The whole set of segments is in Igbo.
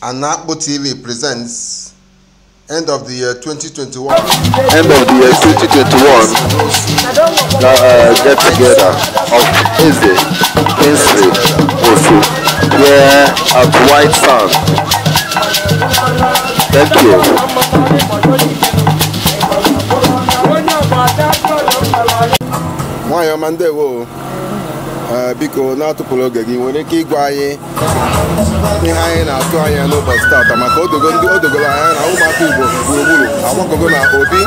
Anakpo TV presents End of the Year 2021. End of the year 2021 get together of Eze, Kingsley, Osu here at White Sand. Thank you. Nwayo Mandewo biko na-atụpụrụ oge gị nwere ike ịgwa anyị ihe anyị na-atụ anya n'ụbọchị taata maka odogoro anya na ụmụaka Igbo gburugburu agbakọgo na Obi,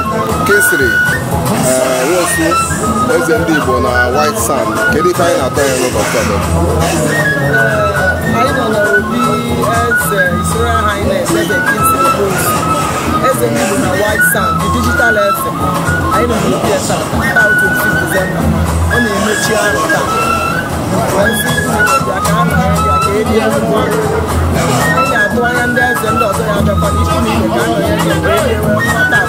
Kingsley, Osu, Eze ndị Igbo na White Sand. Kedu ife anyị na-atụ anya n'ụbọchị taata? Anyị nọ na Obi, Eze, Isoro aha anyị na-ese the Kingsley, Osu, Eze ndị Igbo na White Sand, the digital Eze. Anyị nọ na Obi taa 25 December. Ọ na-emechi arụ taa. Anyị ga-atụ anya ndị eze ndị ọzọ ya bịakwa n'isi n'igwe ka anọ ya ga-ewe nghọta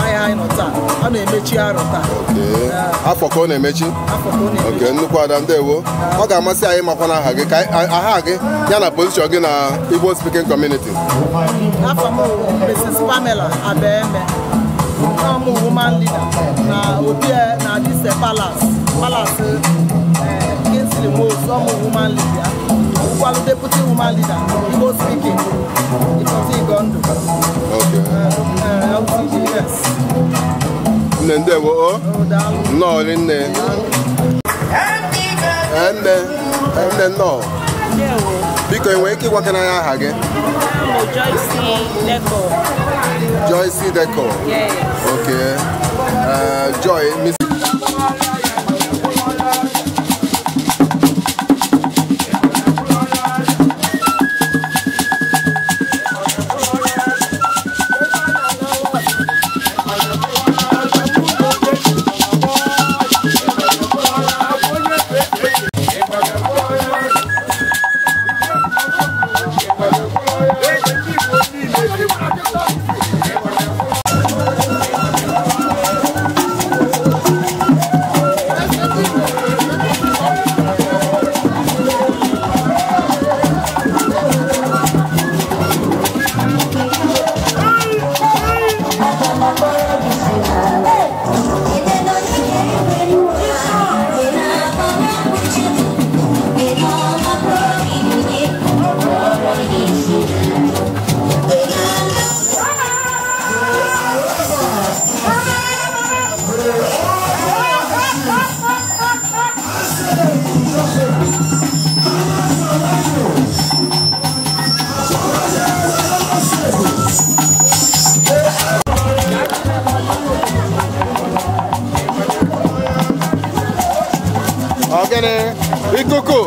ahịa anyị nọ taa. Ọ na-emechi arụ taa. Afọ ka ọ na-emechi? Oke, nnukwu ada ndewo. Ọ ga-amasị anyị makwa na aha gị aha gị ya na pozishọn gị na Igbo speaking community. Afọ m Mrs. Pamela Abeme, I'm a woman leader na Obi na this palace Kingsley Osu, I'm a woman leader. While deputy woman leader, Igbo speaking, Ikoti Gondo. Okay. LTG, yes. Ndewo. No, nne. Ende no. Biko enwe ike ịgwa kana ya aha gị? Joyce Deco. Joyce Deco. Yes. Okay. Joy, Miss. Ogene, Ikoko.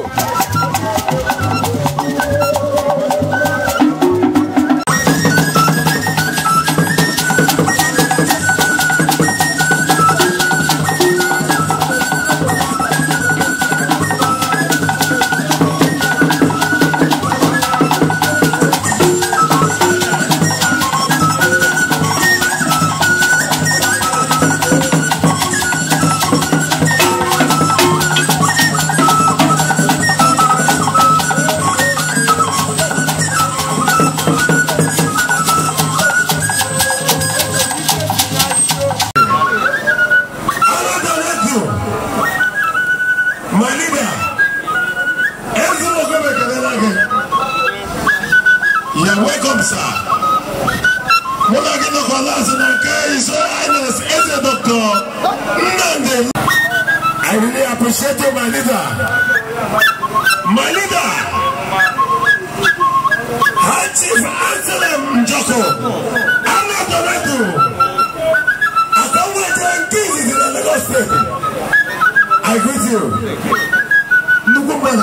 Welcome, sir. I really appreciate you, my leader. My leader, High Chief Anselm Njoko. I'm not the record. I come with you and kiss it in the Lagos State. I greet you. Look what man.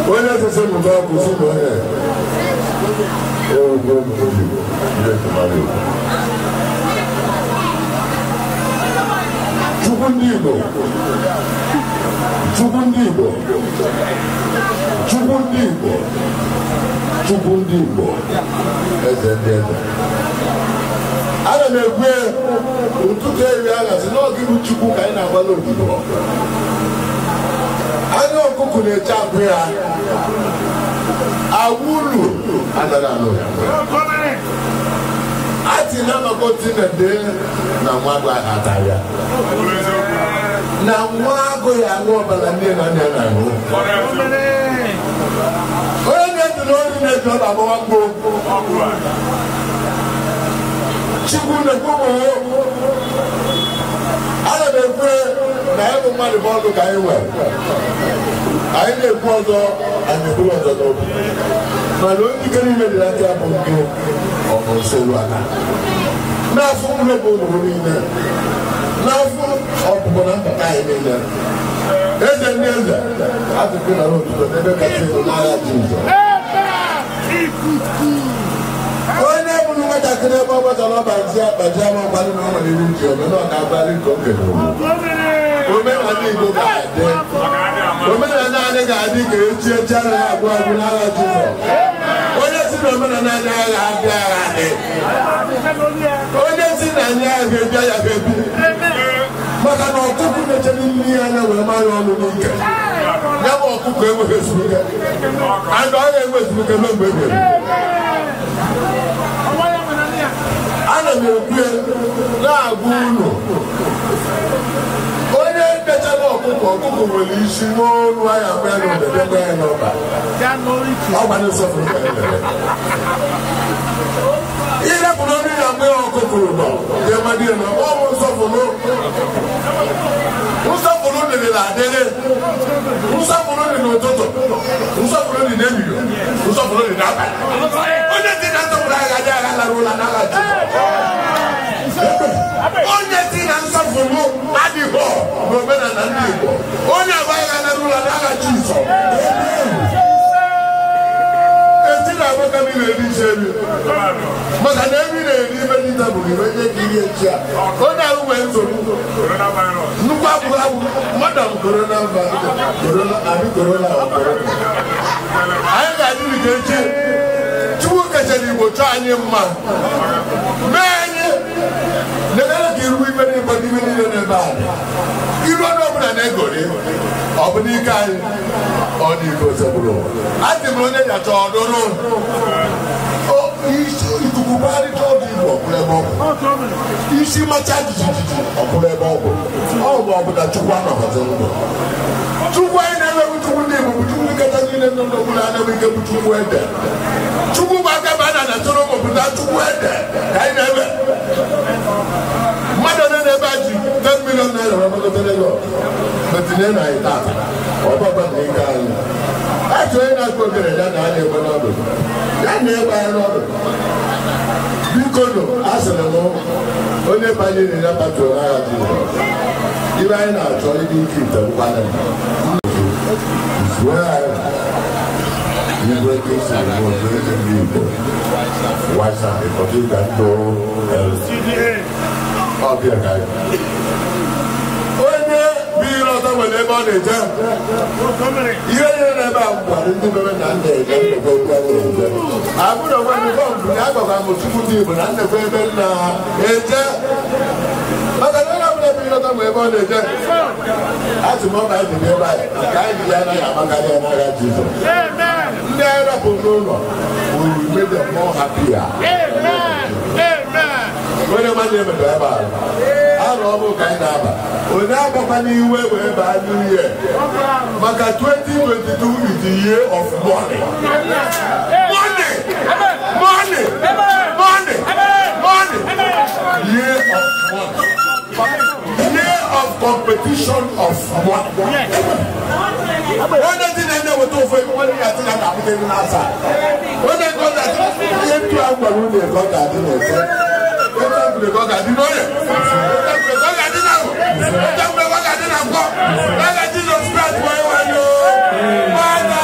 When Ana na-ekwe ụtụtụ eri aghasị n'oge ibu Chukwu ka anyị na-agbalị odibo. Anya ọkụkụ na-eche akụ ya. Awụlụ adara anụ ya. Ati na makoti na de na nwa agụ ata ya. Na nwa agụ ya anụ ọbara ndị na anya na anụ. Onye na-eji n'ori na-eji ọba agbawa mgbo. Chukwu na-ekwu ana na-ekwe na ebe mmadụ bụ ọdụ ka anyị nwere. Anyị na-ekwu ọzọ, anyị na-ekwu ọzọ n'obi. Mana onye ike niile dị n'aka bụ nke ọkụselu aka. N'afọ mgbe bụ ụmụ niile. N'afọ ọpụpụ na mpụta anyị niile. Eze ndị eze, atụkụ na n'otuto n'ebe kacha elu n'agha Jizọs. Onye bụrụ nwatakịrị ebe ọ gbasara ọbazi akpaji ama mgbalị na ọnwere iwu ji ome na ọka abalị nke okenye omenala Igbo ga-adị omenala anyị ga-adị ka echi echi anaghị agwụ agwụ n'agha Jizọs. Onye si na omenala anyị agha abịa agha adị, onye si na anyị agha ga-ebi ya ga-ebi, maka na ọkụkụ na-echere nri ya anya were mara ọnụ n'ike ya bụ ọkụkụ enweghị ezumike andụ ọ ga-enwe ezumike n'ogbe ebere. Ana m ekwu na-agwa ụlọ onye ndechara ọkụkọ nwere isi n'olu anya mgbe ya n'odebe ya n'ọba ọgbanye nsọpụrụ ịrapụrụ ọrụ ya mgbe ọkụkọ nọ ga-emadị ya na ọ bụ nsọpụrụ dịrịla adịrị, nsọpụrụ dị n'ụtụtụ, nsọpụrụ dị n'ehihie, nsọpụrụ dị n'abalị. Onye dị na nsọpụrụ agha dị agha lara ụla n'agha Jizọs. Onye dị na nsọpụrụ adịghị n'omenala ndị Igbo, onye agba agha lara ụla n'agha Jizọs. Eti na-agbaka m na-eri isi eri maka na emi na-eri ibe ndị tabụrụ ibe nye ka ihe echi a onye ahụ nwee nsogbu nnukwu abụghị abụ madam korona anyị ga-adịrị ka echi Chukwu kechara Igbo chọọ anyị mma mee anyị na-emere ka iru ibe n'ịkpọta ibe niile n'ebe anyị iru ọnụ ọbụla na-egori ọ bụ n'ike anyị ọ dị ike osebụrụ adị m onye yacha ọdụrụ ikuku gbarịta oge Igbo ọbụla ebe ọgwụ isi macha jijiji ọbụla ebe ọgwụ ọ bụ ọbụla Chukwu anọghọzi ndụ Chukwu anyị na-enweghị Chukwu ndị Igbo bụ Chukwu nketa niile nọ n'ọbụla anaghị ike bụ Chukwu ede Chukwu bụ aka ba na chọrọ obodo Chukwu ede ka anyị na-eme mmadụ onye na-ebe a ji 10 million naira wepụta Lagos metinye na anyị taa ọbaba na ike anyị achọ onye na-akụ ogere ya na anyị egbe n'ọdụ ya na-egbe anyị n'ọdụ biko nụ asịrị m onye banyere ya patro n'agha Jizọs ibe anyị na-achọ ịdị ike ite ụkwana igwe ka esi bụ otu eze ndị Igbo wasa ịkọta ịga ndụ ọbịa ka anyị onye bụ ihe ọzọ nwere ebe ọ na-eje ihe nyere n'ebe a gwara ndị bebe na nna eje nnekwe eje abụrụ onwe ndị bọmbụ na agbakwa m Chukwu dị Igbo na nnekwe ebe nna ha eje maka na onye ọbụla ebe ihe ọzọ nwere ebe ọ na-eje atụ m ọba dị n'ebe anyị ka anyị ji ya anaghị amakarị ya n'agha Jizọs ndị anyị rapụ n'ụlọ will make them more happier. Onye mmadụ emedo ebe a arụ ọbụ ka anyị na-aba onye agbakwa n'iwe wee baa n'ihe maka 2022 is the year of money. Year of money. Year of competition of money. Onye dị na-enye weta ofe nwanne ya dị na kapụta elu n'asa onye nkọta ihe ntụ a gwara ụlọ ego ọ ga-adị n'efe ebe ọ ga-adị n'onye ebe ọ ga-adị n'ahụ ebe ọ ga-adị na mkpọ n'agha Jizọs Kraịst wee nwanyị mana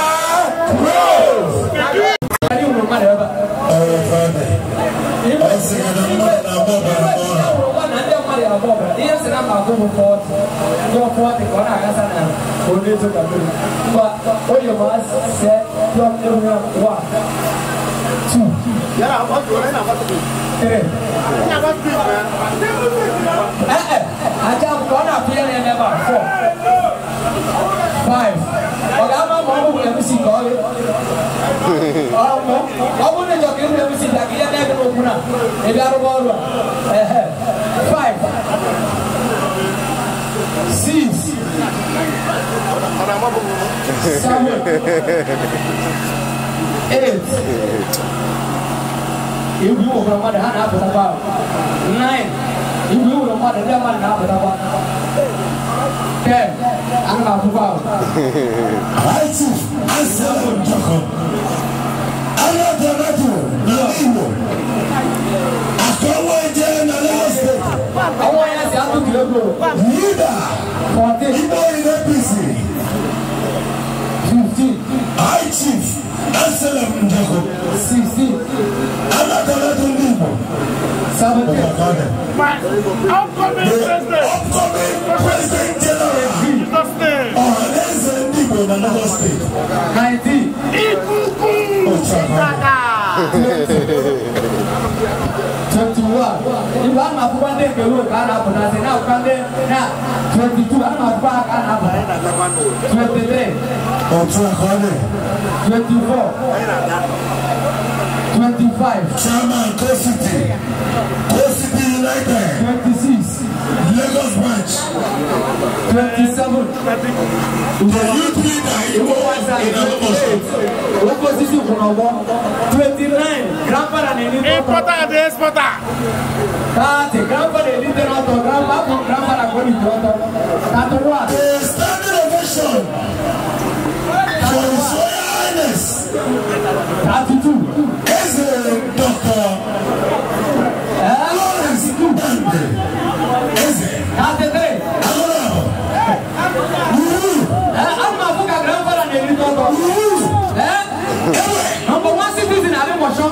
go 40. Go 40, go na asa na. O dey to ka do. But all you must say, you have to 1, 2. Yeah, I'm not going to 3. I just gonna feel in about 4. 5. Ogama mo mo le si ko le. Mo mo ne jo ke le si da ke ya ne ko kuna. E bi aro bo ro. 5. 6. 7. 8. You will from what happened about 9. You will from what happened about 10. I'm not about. I see. I said, I'm not the letter. No. I can't wait there in the Lagos State. I want to say, I'm leader. 14. Leader in APC. 15. I chief. Excellent Njoko. 16. I'm not the letter. 17. Upcoming President General. In the Lagos State. 19. 21. If I'm not one day, you will not have now. 22. I'm not back. 23. 24. 25. Chairman, Co-City United. 26. Lagos branch. 27. The youth leader in Lagos. Opposition for 29. Grandfather and exporter. 30. Grandfather and grandfather going to 31. A standing ovation for His Royal Highness. 32. As Dr. Lawrence Ndande. 33. I'm not a grandfather and number 1 citizen, I don't want to.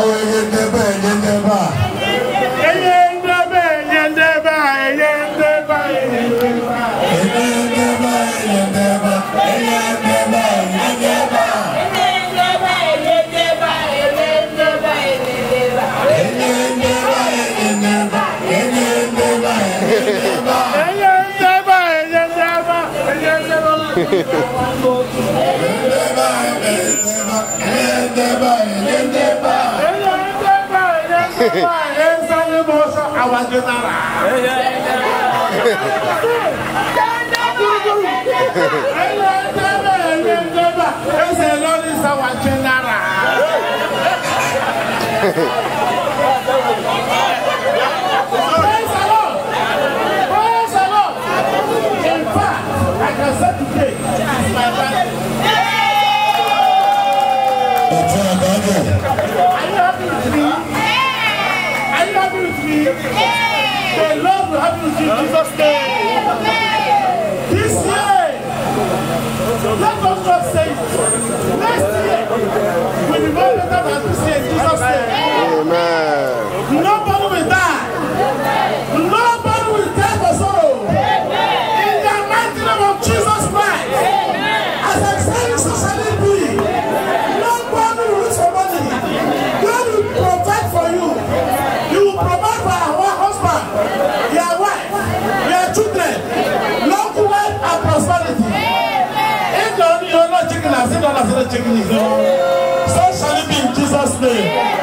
Oh, In fact, I can say today, it's my birthday. Are you happy with me? Are you happy with me? The Lord will happy with you in Jesus' name. This year, let us just say it. Next year will be more better than this year in Jesus' name. Amen. Nobody will die. Nobody will die for sorrow. In the mighty name of Jesus Christ. As I say, so shall it be. Nobody will lose for money. God will provide for you. You will provide for our husband, your wife, your children, long wealth and prosperity. If you're not chicken, I say not chicken. So shall it be in Jesus' name.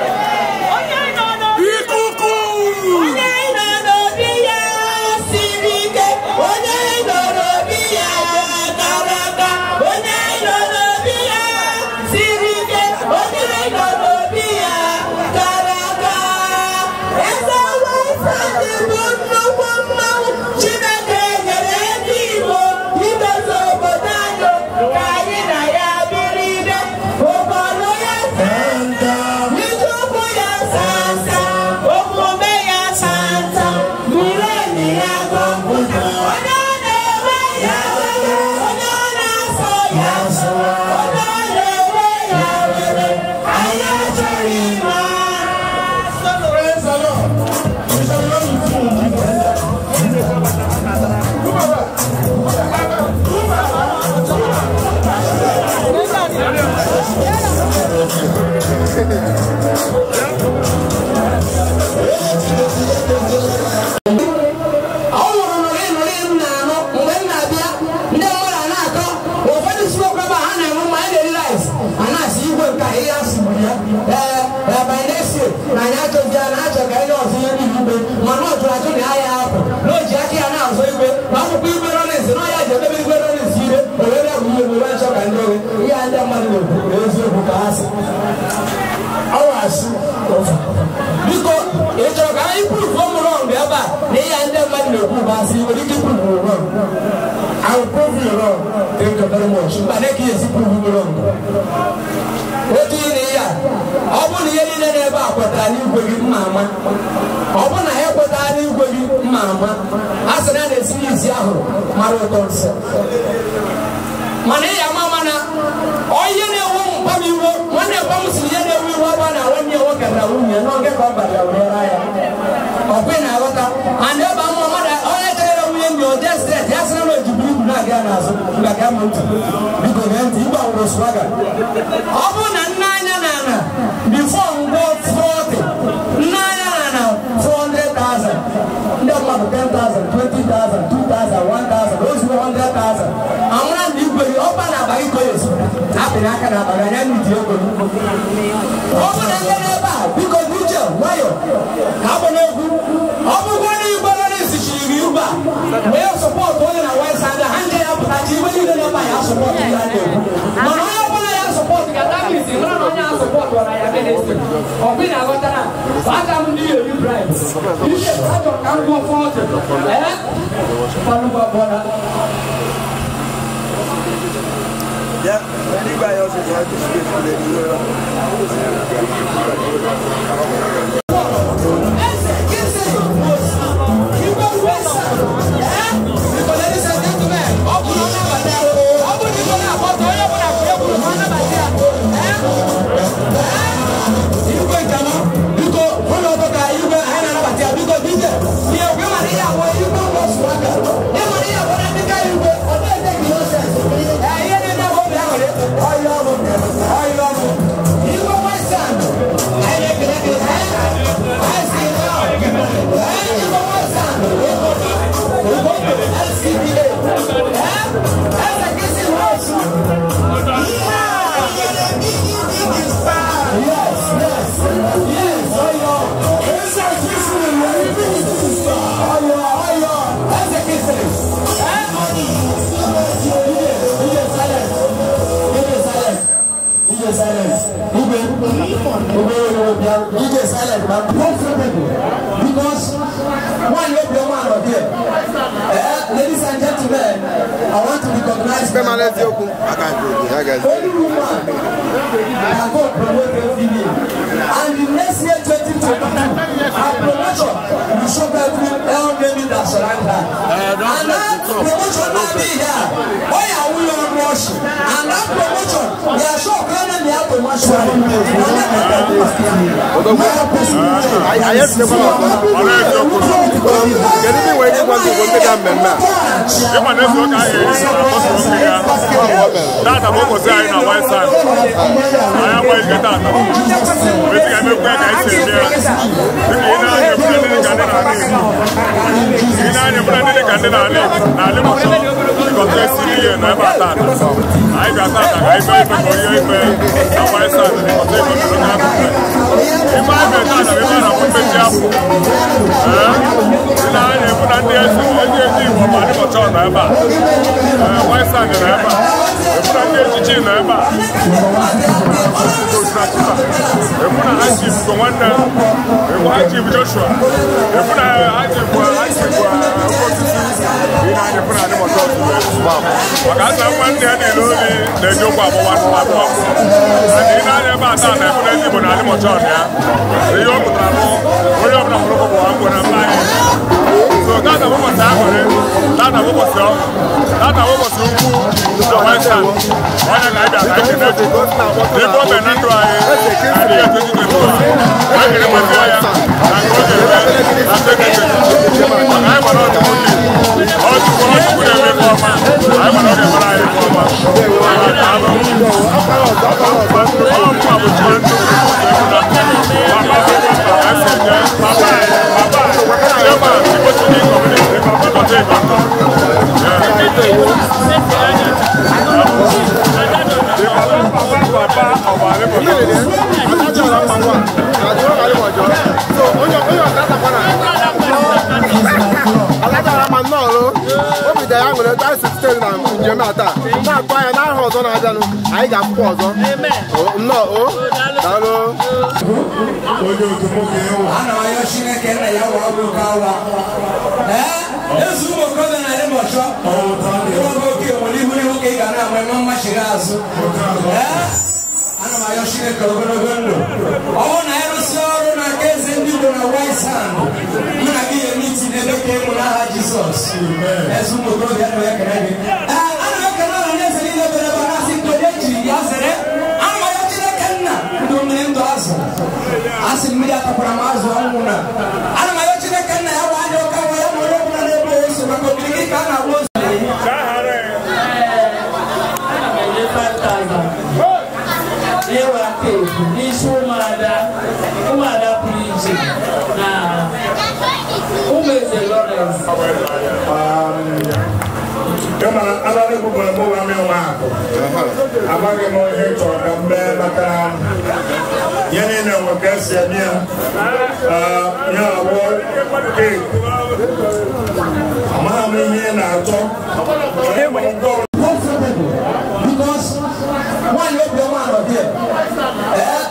I will prove you wrong. Thank you very much. But I can't prove you wrong. What do you need? I want to hear you never what I knew for you, Mamma. I want to help what I knew for you, Mamma. As another series, Yahoo, Marothons. Money, Mamma. All you know, Pammy, when you come to the end of your one, when you walk at the room, you're not getting back where I am. Open I got up, and never Mamma, all I tell you, you're just dead. That's not what you do. Because you are swagger. Before we go 40, 400,000. No matter 10,000, 20,000, 2,000, 1,000, those 100,000. I want to open up by equals. Happy I can have a new open and because you just why we have support going on one side, 100 up at you when you don't buy our support. Support, that means you don't support what I have been or when I got that. What I'm doing, you bribe. You should have to come go forward. Yeah, anybody else is like to speak for the I love you. You are my son. I because one of your man of here. Ladies and gentlemen, I want to recognize only woman can go promote the female. And the next year 2022, our promotion will show every baby that surround her. And that promotion will be here. Why are we on rush? And that promotion, they are so kind and they have to much money.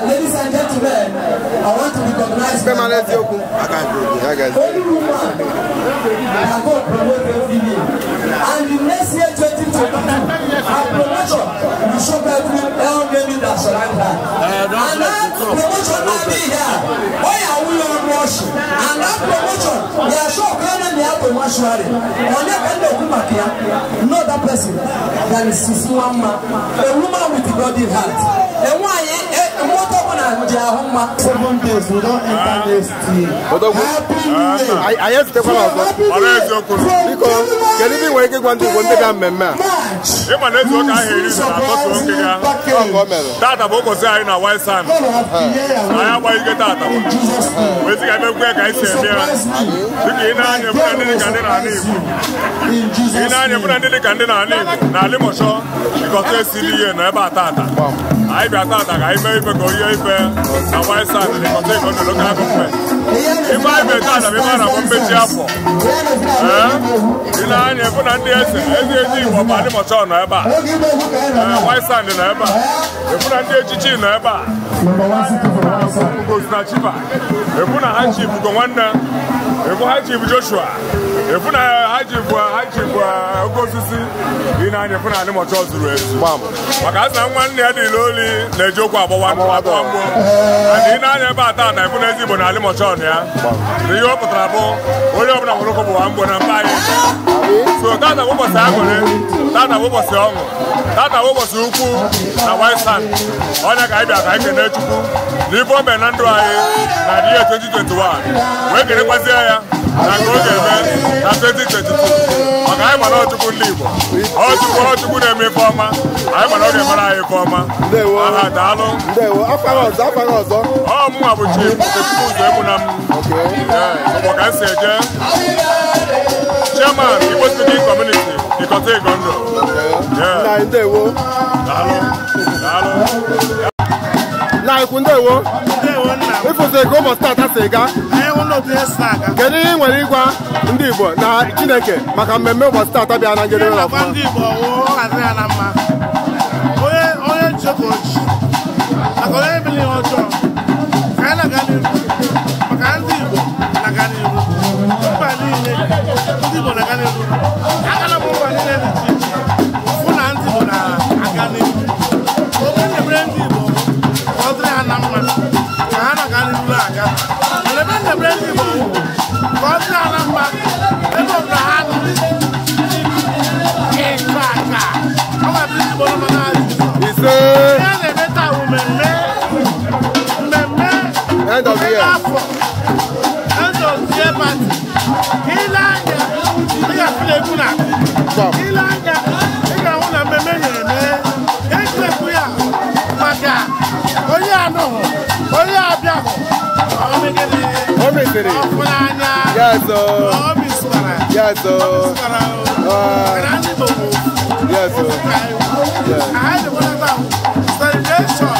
Ladies and gentlemen, I want to recognize only woman can go promote the female. And the next year 2022, our promotion will show every baby that surround her. And that promotion will be here. Why are we on rush? And that promotion, they are so kind and they have to much money. Not that person that is Sisi Wama, a woman with a body heart. And why? 7 days, we don't enter this team. I have to come out. Because can you be working one to one member? That about was in a white sun. I am why you get that. With the other way, I say, I got that. I may go a white son and look at it. If I may not have one bit of you put on everything for Malimon, white son in Eba. You put on the Chichi in Eba. Ugosina Chiba, efu na High Chief Gowanda, efu High Chief Joshua, efu na High Chief Ogosisi, ina anya efu na ani moto zuru ezu. Maka asa nwanne ya dị loli na-ejokwa agbawa atụ ambo. Ani ina anya ebe ata na efu na ezigbo na ali moto ya. Ihe ọ pụtara bụ onye ọbụla nwere okwu bụ ambo na mba anyị. So tata ụbọchị agụrị, tata ụbọchị ọṅụ, tata ụbọchị ukwu na White Sand. Onye ka anyị bịa ka anyị kene Chukwu n'ife o mere na ndụ anyị na the year 2021 wee kerekwazie ya na nke ọ ga-eme na 2022 maka anyị gbara Ọchukwu ndị Igbo Ọchukwu na-eme ife ọma anyị gbara ọ ga-emere anyị ife ọma. Aha daalụ. Ọ mụnwa bụ Chief Okechukwu ụzọ Egbuna m ụgbọ ka m si eje Chairman Igbo Speaking Community Ikọta Igondo. Daalụ. Na ikundewo. Ifuze ka ụbọchị tata si ga. Kedu ihe nwere ịgwa ndị Igbo na Chineke maka mmemme ụbọchị tata bịa na njedebe na ọfụma? Ndị Igbo adịghị na mma. Onye nchekochi maka onye ebili ọjọọ ka anyị na-aga n'ihu maka ndị Igbo na-aga n'ihu mba niile ndị Igbo na-aga n'ihu agala m mba niile dị iche iche fụ na ndị Igbo na-aga n'ihu oge na-ebere ndị Igbo ka ọ dịrị ha na mma ka ha na-aga n'ihu na-aga mana ebe na-ebere ndị Igbo ka ọ dịrị ha na mma ebe ọ bụla ha nọ ịkọ aka ọ ga-abịa ndị Igbo nọ na-azụ ise ya na-eme taa mmemme end of the year. End of the year party. Ile anya ị ga-afụla egwu na ile anya ị ga-ahụ na mmemme na-eme egwuregwu ya maka onye anụhụ onye abịahụ O mesịrị. ọfụla anya o bisikwara mana ndị Igbo Yes. ka anyị dị celebration